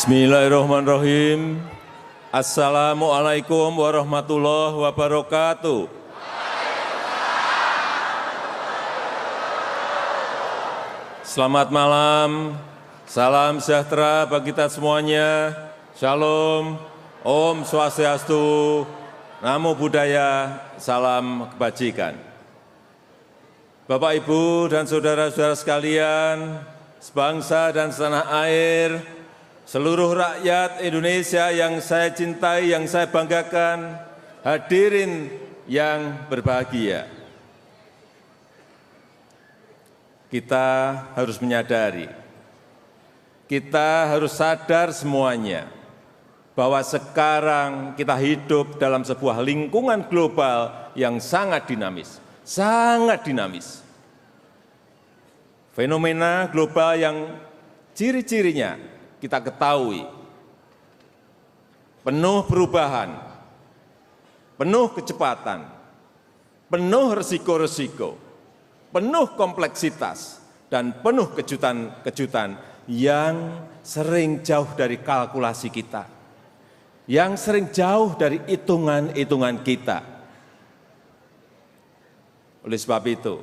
Bismillahirrahmanirrahim. Assalamualaikum warahmatullahi wabarakatuh. Selamat malam, salam sejahtera bagi kita semuanya. Shalom, Om Swastiastu, Namo Buddhaya, salam kebajikan. Bapak, Ibu, dan saudara-saudara sekalian, sebangsa dan setanah air, seluruh rakyat Indonesia yang saya cintai, yang saya banggakan, hadirin yang berbahagia. Kita harus menyadari, kita harus sadar semuanya, bahwa sekarang kita hidup dalam sebuah lingkungan global yang sangat dinamis, sangat dinamis. Fenomena global yang ciri-cirinya kita ketahui, penuh perubahan, penuh kecepatan, penuh risiko-risiko, penuh kompleksitas, dan penuh kejutan-kejutan yang sering jauh dari kalkulasi kita, yang sering jauh dari hitungan-hitungan kita. Oleh sebab itu,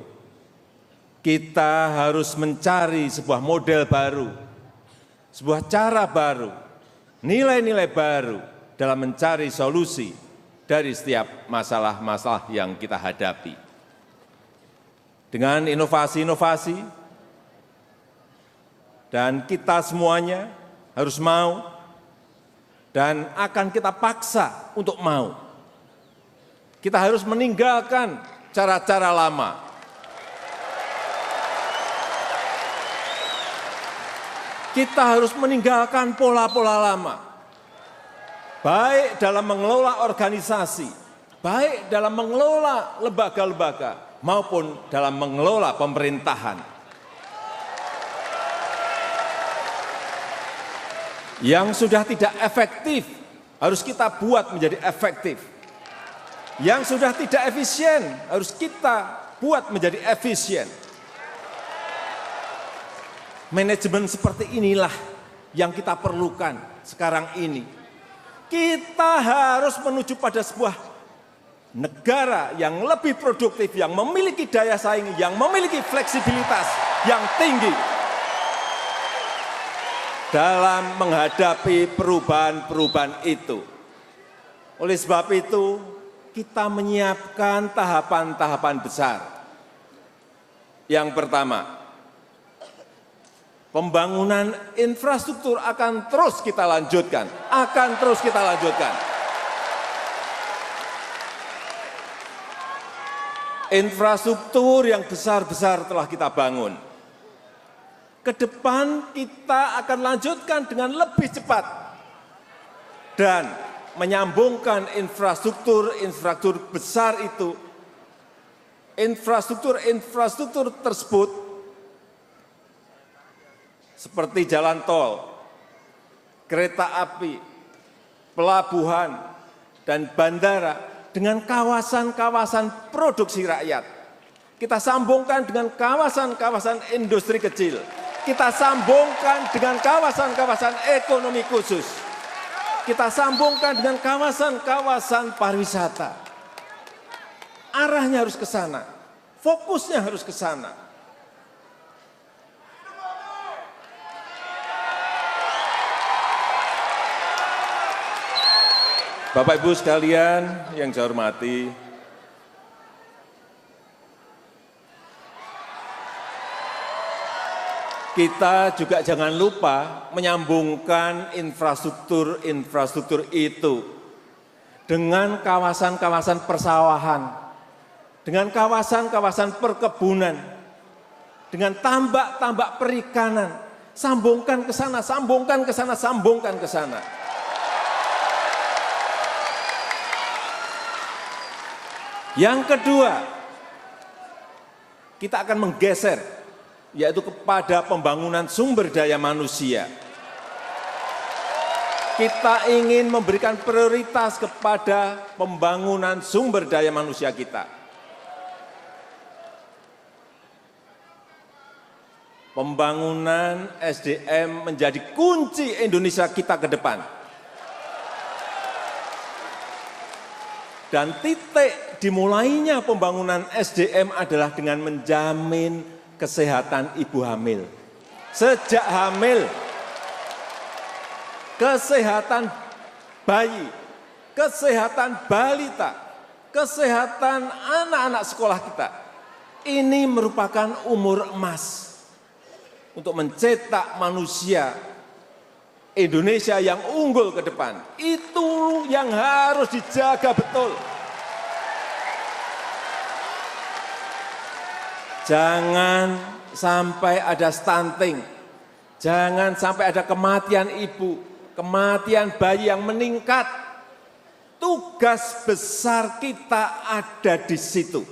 kita harus mencari sebuah model baru, sebuah cara baru, nilai-nilai baru dalam mencari solusi dari setiap masalah-masalah yang kita hadapi. Dengan inovasi-inovasi, dan kita semuanya harus mau dan akan kita paksa untuk mau. Kita harus meninggalkan cara-cara lama. Kita harus meninggalkan pola-pola lama, baik dalam mengelola organisasi, baik dalam mengelola lembaga-lembaga, maupun dalam mengelola pemerintahan. Yang sudah tidak efektif, harus kita buat menjadi efektif. Yang sudah tidak efisien, harus kita buat menjadi efisien. Manajemen seperti inilah yang kita perlukan sekarang ini. Kita harus menuju pada sebuah negara yang lebih produktif, yang memiliki daya saing, yang memiliki fleksibilitas yang tinggi dalam menghadapi perubahan-perubahan itu. Oleh sebab itu, kita menyiapkan tahapan-tahapan besar. Yang pertama, pembangunan infrastruktur akan terus kita lanjutkan, Infrastruktur yang besar-besar telah kita bangun. Ke depan kita akan lanjutkan dengan lebih cepat dan menyambungkan infrastruktur besar itu, infrastruktur tersebut seperti jalan tol, kereta api, pelabuhan, dan bandara dengan kawasan-kawasan produksi rakyat. Kita sambungkan dengan kawasan-kawasan industri kecil. Kita sambungkan dengan kawasan-kawasan ekonomi khusus. Kita sambungkan dengan kawasan-kawasan pariwisata. Arahnya harus ke sana, fokusnya harus ke sana. Bapak Ibu sekalian yang saya hormati, kita juga jangan lupa menyambungkan infrastruktur itu dengan kawasan-kawasan persawahan, dengan kawasan-kawasan perkebunan, dengan tambak-tambak perikanan. Sambungkan ke sana, sambungkan ke sana, sambungkan ke sana. Yang kedua, kita akan menggeser, yaitu kepada pembangunan sumber daya manusia. Kita ingin memberikan prioritas kepada pembangunan sumber daya manusia kita. Pembangunan SDM menjadi kunci Indonesia kita ke depan. Dan titik dimulainya pembangunan SDM adalah dengan menjamin kesehatan ibu hamil. Sejak hamil, kesehatan bayi, kesehatan balita, kesehatan anak-anak sekolah kita. Ini merupakan umur emas untuk mencetak manusia Indonesia yang unggul ke depan. Itu yang harus dijaga betul. Jangan sampai ada stunting, jangan sampai ada kematian ibu, kematian bayi yang meningkat. Tugas besar kita ada di situ.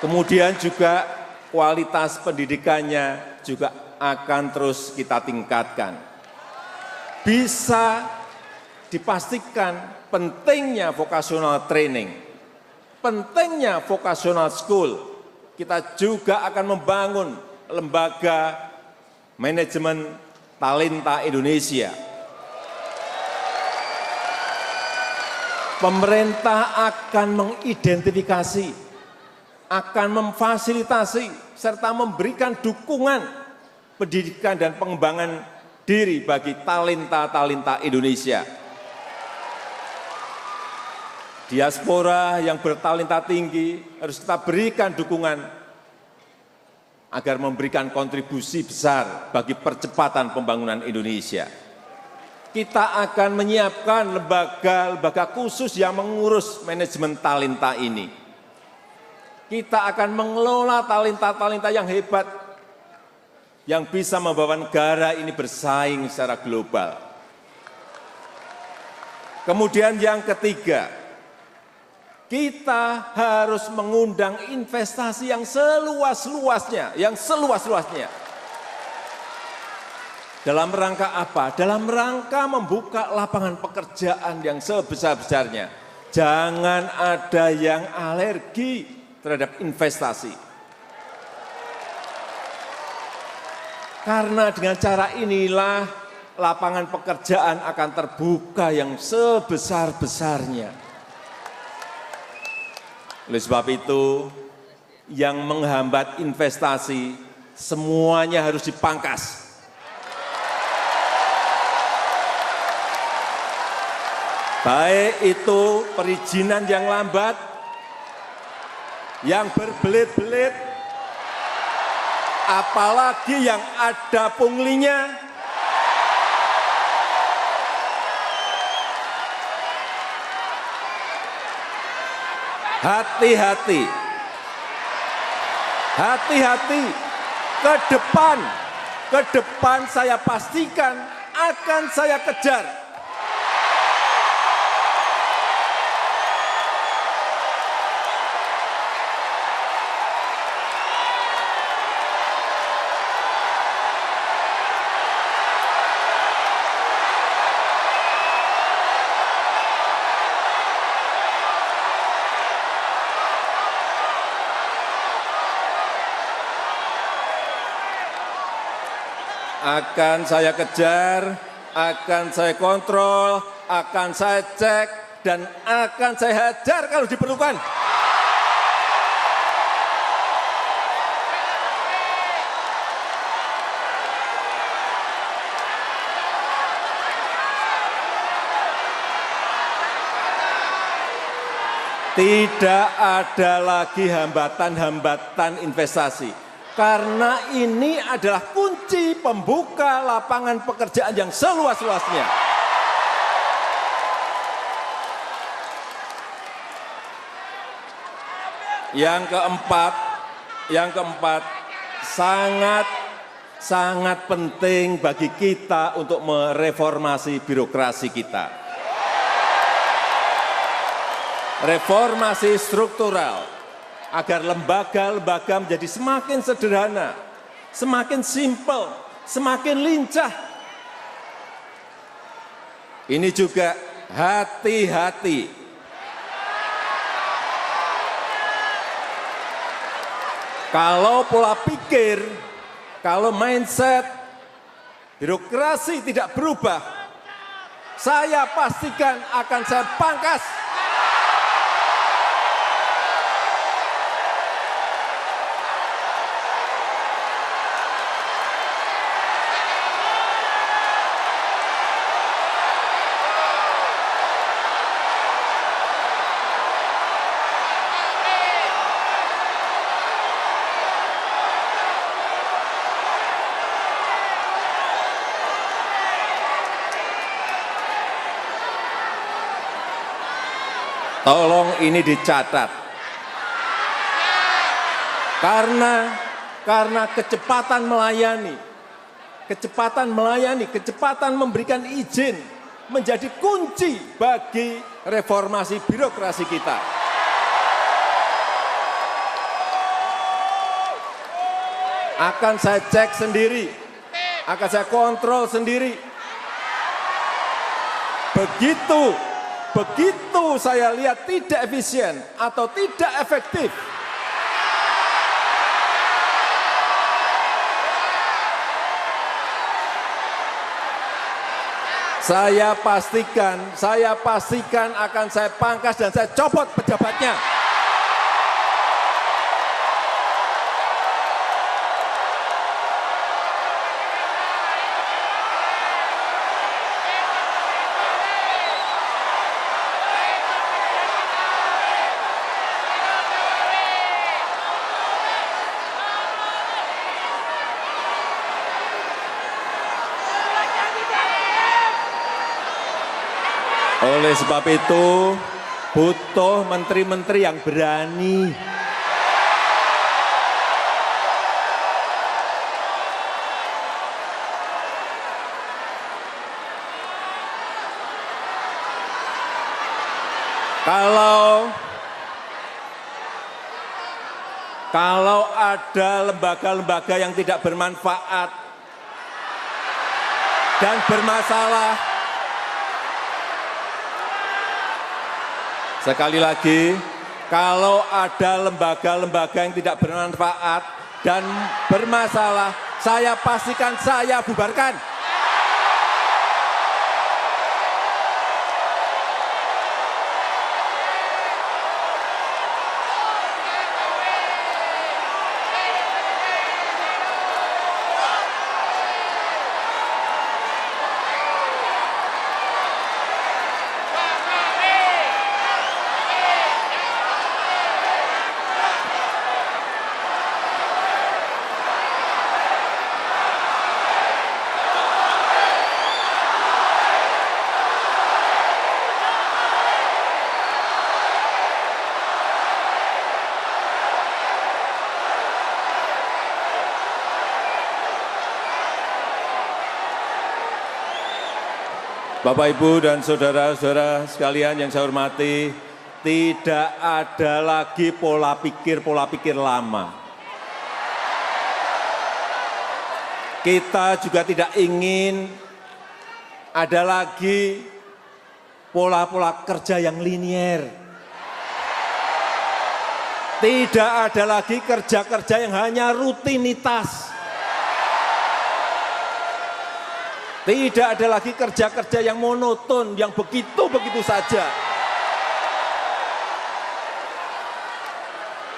Kemudian juga kualitas pendidikannya juga akan terus kita tingkatkan. Bisa dipastikan pentingnya vocational training, pentingnya vocational school. Kita juga akan membangun lembaga manajemen talenta Indonesia. Pemerintah akan mengidentifikasi, akan memfasilitasi, serta memberikan dukungan pendidikan dan pengembangan diri bagi talenta-talenta Indonesia. Diaspora yang bertalenta tinggi harus kita berikan dukungan agar memberikan kontribusi besar bagi percepatan pembangunan Indonesia. Kita akan menyiapkan lembaga-lembaga khusus yang mengurus manajemen talenta ini. Kita akan mengelola talenta-talenta yang hebat, yang bisa membawa negara ini bersaing secara global. Kemudian yang ketiga, kita harus mengundang investasi yang seluas-luasnya, Dalam rangka apa? Dalam rangka membuka lapangan pekerjaan yang sebesar-besarnya. Jangan ada yang alergi terhadap investasi. Karena dengan cara inilah lapangan pekerjaan akan terbuka yang sebesar-besarnya. Oleh sebab itu, yang menghambat investasi semuanya harus dipangkas. Baik itu perizinan yang lambat, yang berbelit-belit, apalagi yang ada punglinya. Hati-hati, hati-hati, ke depan saya pastikan akan saya kejar. Akan saya kejar, akan saya kontrol, akan saya cek, dan akan saya hajar kalau diperlukan. Tidak ada lagi hambatan-hambatan investasi. Karena ini adalah kunci pembuka lapangan pekerjaan yang seluas-luasnya. Yang keempat, sangat penting bagi kita untuk mereformasi birokrasi kita. Reformasi struktural. Agar lembaga-lembaga menjadi semakin sederhana, semakin simpel, semakin lincah. Ini juga hati-hati. Kalau pola pikir, kalau mindset, birokrasi tidak berubah, saya pastikan akan saya pangkas. Tolong ini dicatat. Karena kecepatan kecepatan memberikan izin menjadi kunci bagi reformasi birokrasi kita. Akan saya cek sendiri, akan saya kontrol sendiri. Begitu saya lihat tidak efisien atau tidak efektif, saya pastikan akan saya pangkas dan saya copot pejabatnya. Oleh sebab itu, butuh menteri-menteri yang berani. Kalau ada lembaga-lembaga yang tidak bermanfaat dan bermasalah, sekali lagi, kalau ada lembaga-lembaga yang tidak bermanfaat dan bermasalah, saya pastikan saya bubarkan. Bapak, Ibu, dan saudara-saudara sekalian yang saya hormati, tidak ada lagi pola pikir lama. Kita juga tidak ingin ada lagi pola-pola kerja yang linier. Tidak ada lagi kerja-kerja yang hanya rutinitas. Tidak ada lagi kerja-kerja yang monoton, yang begitu-begitu saja.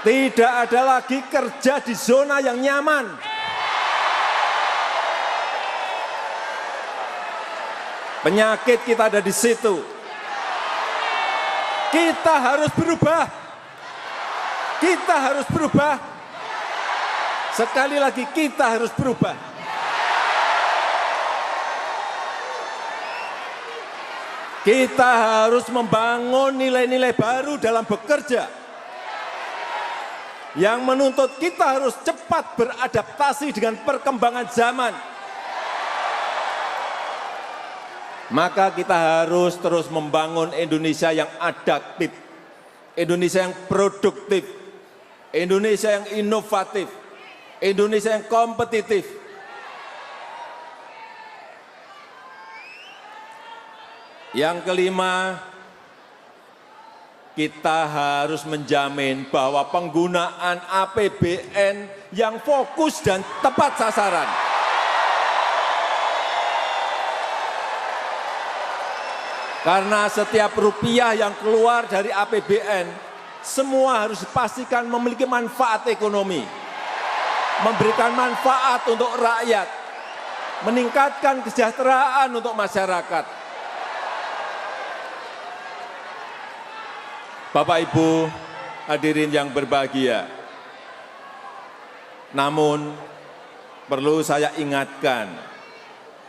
Tidak ada lagi kerja di zona yang nyaman. Penyakit kita ada di situ. Kita harus berubah. Kita harus berubah. Sekali lagi, kita harus berubah. Kita harus membangun nilai-nilai baru dalam bekerja yang menuntut kita harus cepat beradaptasi dengan perkembangan zaman. Maka kita harus terus membangun Indonesia yang adaptif, Indonesia yang produktif, Indonesia yang inovatif, Indonesia yang kompetitif. Yang kelima, kita harus menjamin bahwa penggunaan APBN yang fokus dan tepat sasaran. Karena setiap rupiah yang keluar dari APBN, semua harus dipastikan memiliki manfaat ekonomi, memberikan manfaat untuk rakyat, meningkatkan kesejahteraan untuk masyarakat. Bapak Ibu hadirin yang berbahagia, namun perlu saya ingatkan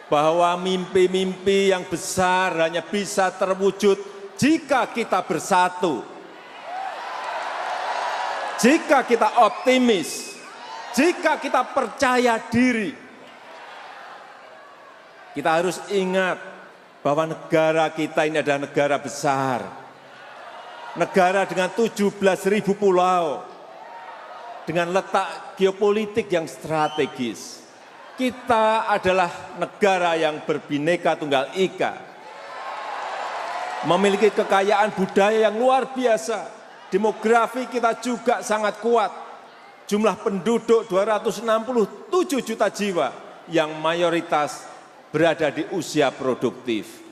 bahwa mimpi-mimpi yang besar hanya bisa terwujud jika kita bersatu, jika kita optimis, jika kita percaya diri. Kita harus ingat bahwa negara kita ini adalah negara besar, negara dengan 17.000 pulau, dengan letak geopolitik yang strategis. Kita adalah negara yang berbineka tunggal ika, memiliki kekayaan budaya yang luar biasa. Demografi kita juga sangat kuat. Jumlah penduduk 267 juta jiwa yang mayoritas berada di usia produktif.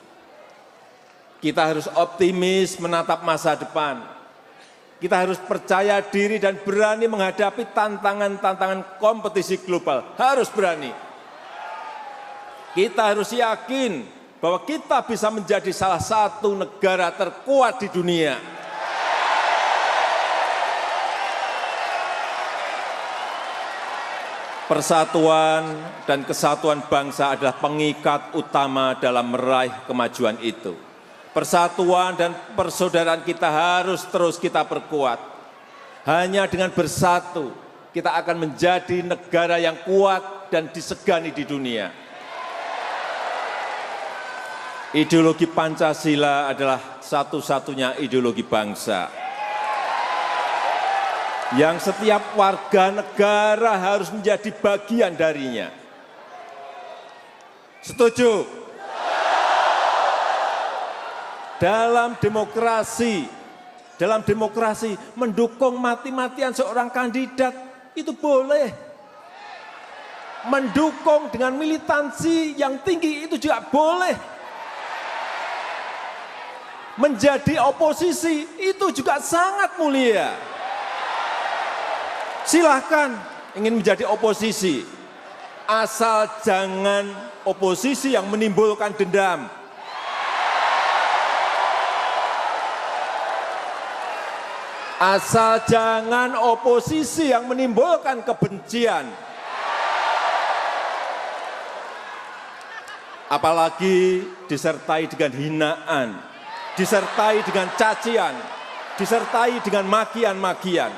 Kita harus optimis menatap masa depan. Kita harus percaya diri dan berani menghadapi tantangan-tantangan kompetisi global. Harus berani. Kita harus yakin bahwa kita bisa menjadi salah satu negara terkuat di dunia. Persatuan dan kesatuan bangsa adalah pengikat utama dalam meraih kemajuan itu. Persatuan dan persaudaraan kita harus terus kita perkuat. Hanya dengan bersatu, kita akan menjadi negara yang kuat dan disegani di dunia. Ideologi Pancasila adalah satu-satunya ideologi bangsa yang setiap warga negara harus menjadi bagian darinya. Setuju? Dalam demokrasi mendukung mati-matian seorang kandidat itu boleh. Mendukung dengan militansi yang tinggi itu juga boleh. Menjadi oposisi itu juga sangat mulia. Silahkan ingin menjadi oposisi, asal jangan oposisi yang menimbulkan dendam. Asal jangan oposisi yang menimbulkan kebencian. Apalagi disertai dengan hinaan, disertai dengan cacian, disertai dengan makian-makian.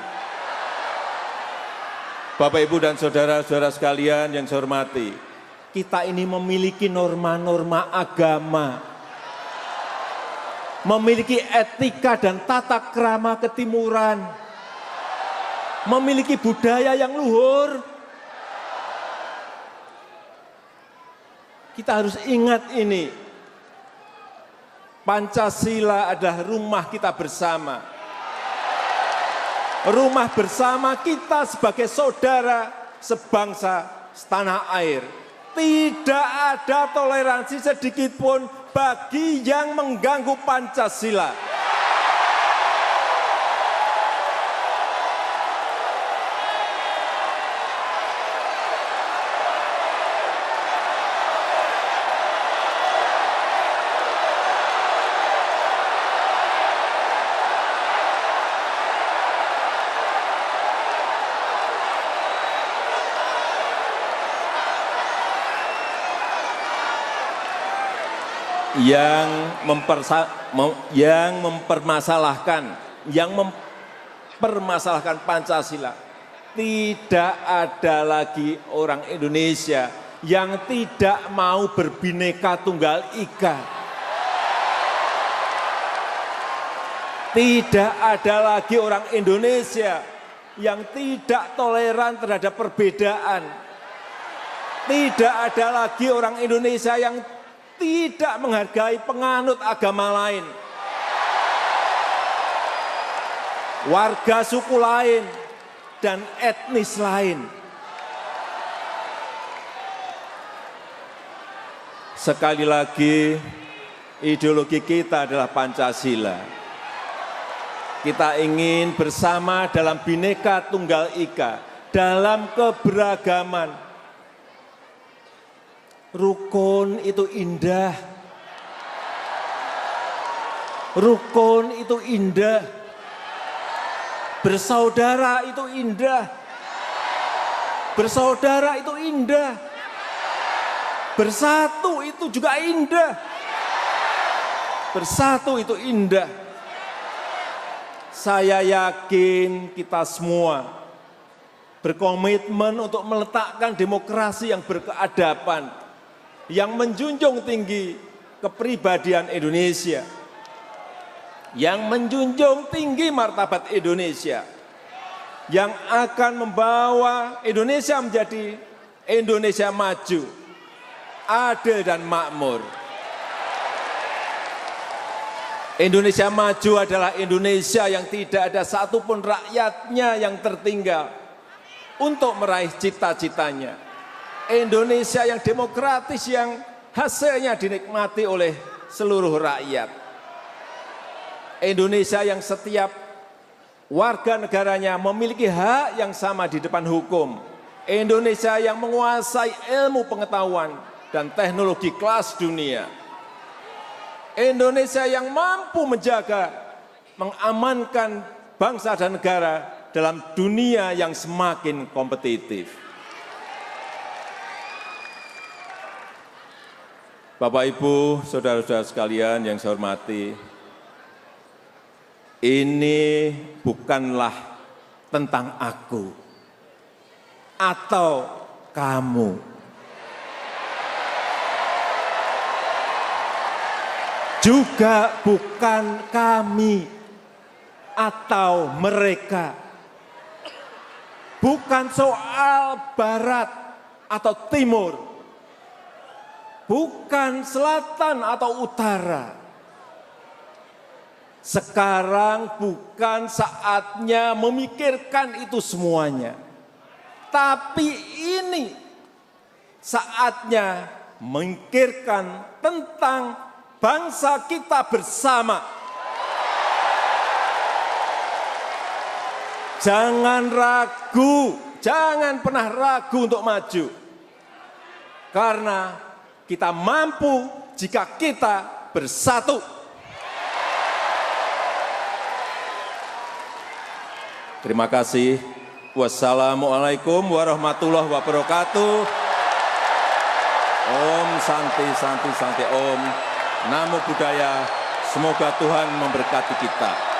Bapak, Ibu, dan saudara-saudara sekalian yang saya hormati, kita ini memiliki norma-norma agama, memiliki etika dan tata krama ketimuran, memiliki budaya yang luhur. Kita harus ingat ini, Pancasila adalah rumah kita bersama. Rumah bersama kita sebagai saudara, sebangsa, setanah air. Tidak ada toleransi sedikitpun bagi yang mengganggu Pancasila. Yang mempermasalahkan Pancasila, tidak ada lagi orang Indonesia yang tidak mau berbineka tunggal ika. Tidak ada lagi orang Indonesia yang tidak toleran terhadap perbedaan. Tidak ada lagi orang Indonesia yang tidak menghargai penganut agama lain. warga suku lain, dan etnis lain. Sekali lagi, ideologi kita adalah Pancasila. Kita ingin bersama dalam Bhinneka Tunggal Ika, dalam keberagaman. Rukun itu indah. Rukun itu indah. Bersaudara itu indah. Bersaudara itu indah. Bersatu itu juga indah. Bersatu itu indah. Saya yakin kita semua berkomitmen untuk meletakkan demokrasi yang berkeadaban, yang menjunjung tinggi kepribadian Indonesia, yang menjunjung tinggi martabat Indonesia, yang akan membawa Indonesia menjadi Indonesia maju, adil dan makmur. Indonesia maju adalah Indonesia yang tidak ada satupun rakyatnya yang tertinggal untuk meraih cita-citanya. Indonesia yang demokratis, yang hasilnya dinikmati oleh seluruh rakyat. Indonesia yang setiap warga negaranya memiliki hak yang sama di depan hukum. Indonesia yang menguasai ilmu pengetahuan dan teknologi kelas dunia. Indonesia yang mampu menjaga, mengamankan bangsa dan negara dalam dunia yang semakin kompetitif. Bapak, Ibu, saudara-saudara sekalian yang saya hormati, ini bukanlah tentang aku atau kamu. Juga bukan kami atau mereka. Bukan soal barat atau timur. Bukan selatan atau utara. Sekarang bukan saatnya memikirkan itu semuanya. Tapi ini saatnya memikirkan tentang bangsa kita bersama. Jangan ragu, jangan pernah ragu untuk maju. Karena kita mampu jika kita bersatu. Terima kasih. Wassalamualaikum warahmatullahi wabarakatuh. Om Santi Santi Santi Om. Namo Buddhaya, semoga Tuhan memberkati kita.